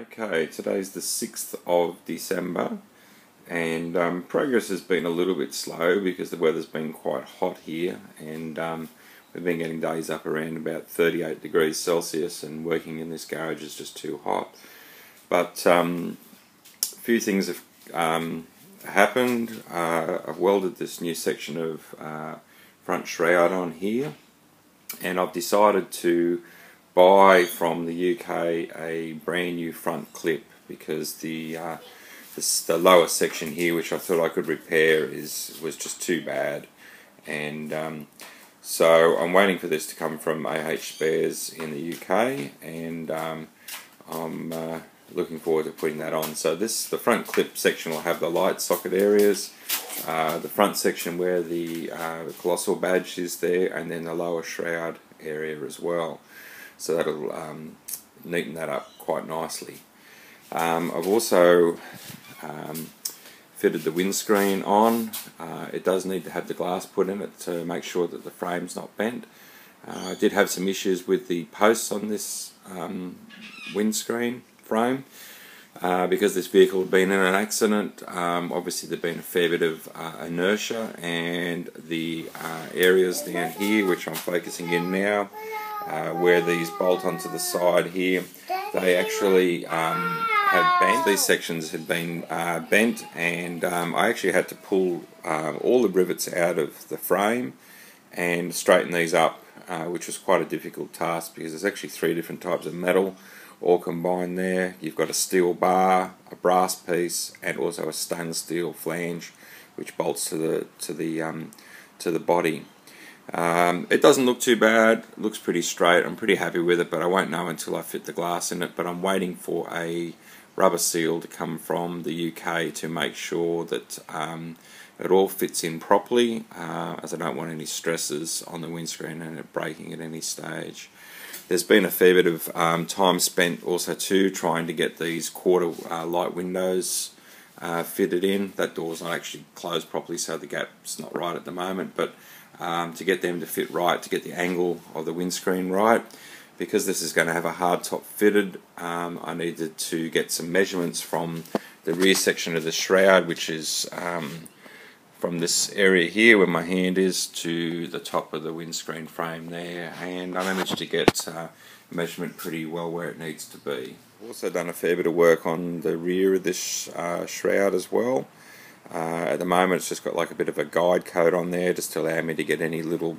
Okay, today's the 6th of December and progress has been a little bit slow because the weather's been quite hot here and we've been getting days up around about 38 degrees Celsius and working in this garage is just too hot. But a few things have happened. I've welded this new section of front shroud on here and I've decided to buy from the UK a brand new front clip because the lower section here, which I thought I could repair, was just too bad, and so I'm waiting for this to come from Spares in the UK, and I'm looking forward to putting that on. So the front clip section will have the light socket areas, the front section where the colossal badge is there, and then the lower shroud area as well. So that'll neaten that up quite nicely. I've also fitted the windscreen on. It does need to have the glass put in it to make sure that the frame's not bent. I did have some issues with the posts on this windscreen frame because this vehicle had been in an accident. Obviously there'd been a fair bit of inertia, and the areas down here, which I'm focusing in now, where these bolt onto the side here, they actually had bent. These sections had been bent, and I actually had to pull all the rivets out of the frame and straighten these up, which was quite a difficult task because there's actually three different types of metal all combined there. You've got a steel bar, a brass piece, and also a stainless steel flange which bolts to the body. It doesn't look too bad, it looks pretty straight. I'm pretty happy with it, but I won't know until I fit the glass in it. But I'm waiting for a rubber seal to come from the UK to make sure that it all fits in properly, as I don't want any stresses on the windscreen and it breaking at any stage. There's been a fair bit of time spent also too trying to get these quarter light windows fitted in. That door's not actually closed properly, so the gap's not right at the moment, but to get them to fit right, to get the angle of the windscreen right, because this is going to have a hard top fitted, I needed to get some measurements from the rear section of the shroud, which is from this area here where my hand is to the top of the windscreen frame there, and I managed to get measurement pretty well where it needs to be. I've also done a fair bit of work on the rear of this shroud as well. At the moment it's just got like a bit of a guide coat on there just to allow me to get any little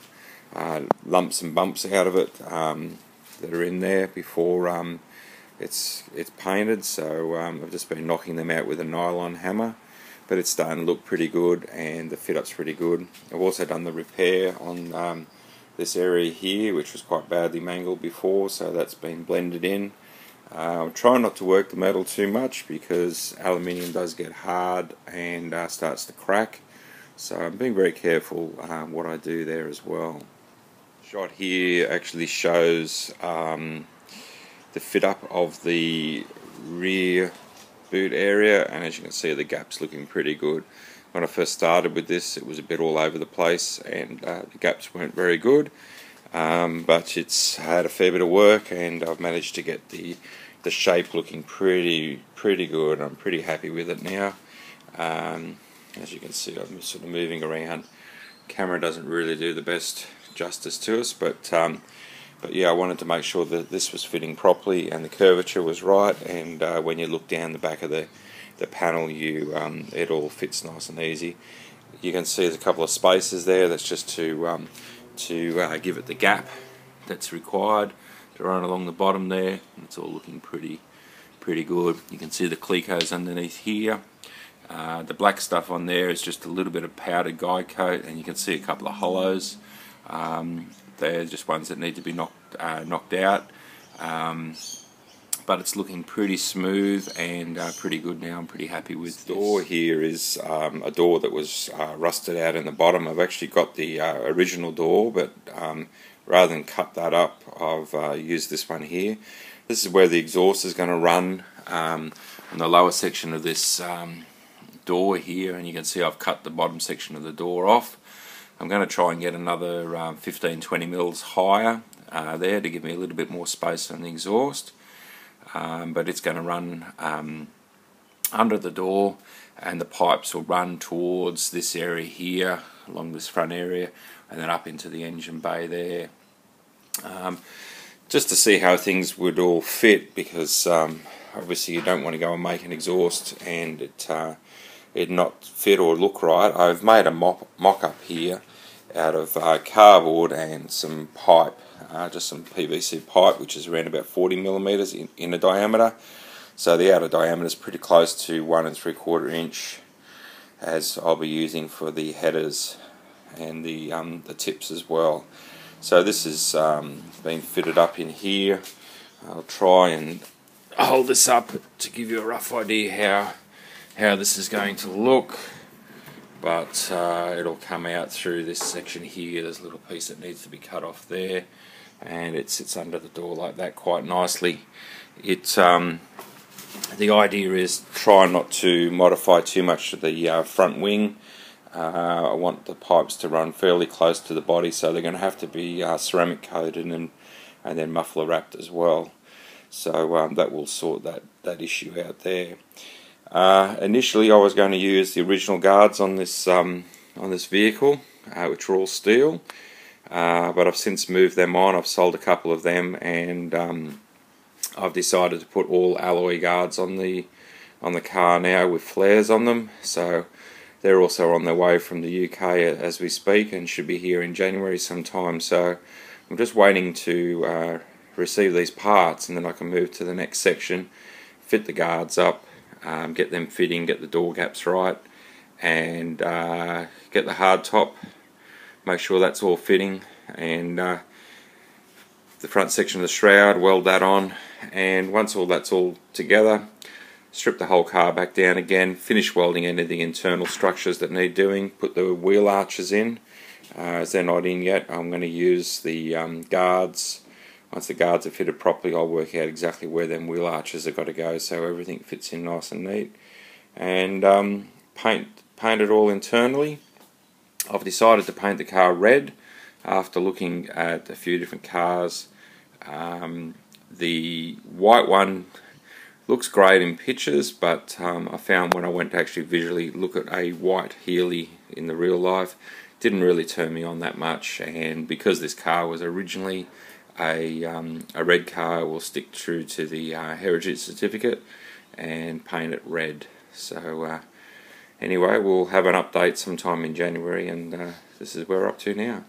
lumps and bumps out of it that are in there before it's painted. So I've just been knocking them out with a nylon hammer, but it's starting to look pretty good and the fit up's pretty good. I've also done the repair on this area here, which was quite badly mangled before, so that's been blended in. I'm trying not to work the metal too much because aluminium does get hard and starts to crack, so I'm being very careful what I do there as well. The shot here actually shows the fit up of the rear boot area, and as you can see the gap's looking pretty good. When I first started with this it was a bit all over the place and the gaps weren't very good. But it's had a fair bit of work and I've managed to get the shape looking pretty good. I'm pretty happy with it now. As you can see, I'm sort of moving around. Camera doesn't really do the best justice to us, but yeah, I wanted to make sure that this was fitting properly and the curvature was right, and when you look down the back of the panel, it all fits nice and easy. You can see there's a couple of spaces there. That's just to give it the gap that's required to run along the bottom there. It's all looking pretty good. You can see the clecos underneath here. The black stuff on there is just a little bit of powdered guide coat, and you can see a couple of hollows. They're just ones that need to be knocked out. But it's looking pretty smooth and pretty good now. I'm pretty happy with this. Door here is a door that was rusted out in the bottom. I've actually got the original door, but rather than cut that up, I've used this one here. This is where the exhaust is going to run on the lower section of this door here, and you can see I've cut the bottom section of the door off. I'm going to try and get another 15-20 mils higher there to give me a little bit more space on the exhaust. but it's going to run under the door, and the pipes will run towards this area here, along this front area, and then up into the engine bay there. Just to see how things would all fit, because obviously you don't want to go and make an exhaust and it not fit or look right. I've made a mock-up here out of cardboard and some pipe, just some PVC pipe, which is around about 40 millimeters in a diameter. So the outer diameter is pretty close to 1 3/4 inch, as I'll be using for the headers and the tips as well. So this is being fitted up in here. I'll try and hold this up to give you a rough idea how this is going to look, but it'll come out through this section here. There's a little piece that needs to be cut off there, and it sits under the door like that quite nicely. The idea is try not to modify too much of the front wing. I want the pipes to run fairly close to the body, so they're going to have to be ceramic coated and then muffler wrapped as well. So that will sort that issue out there. Initially I was going to use the original guards on this vehicle, which are all steel, but I've since moved them on. I've sold a couple of them, and I've decided to put all alloy guards on the car now with flares on them. So they're also on their way from the UK as we speak, and should be here in January sometime. So I'm just waiting to receive these parts, and then I can move to the next section, fit the guards up, get them fitting, get the door gaps right, and get the hard top, make sure that's all fitting, and the front section of the shroud, weld that on, and once all that's all together, strip the whole car back down again, finish welding any of the internal structures that need doing, put the wheel arches in. As they're not in yet, I'm going to use the guards. Once the guards are fitted properly, I'll work out exactly where them wheel arches have got to go, so everything fits in nice and neat. And paint it all internally. I've decided to paint the car red after looking at a few different cars. The white one looks great in pictures, but I found when I went to actually visually look at a white Healey in the real life, didn't really turn me on that much. And because this car was originally a red car, we'll stick true to the heritage certificate and paint it red. So anyway, we'll have an update sometime in January, and this is where we're up to now.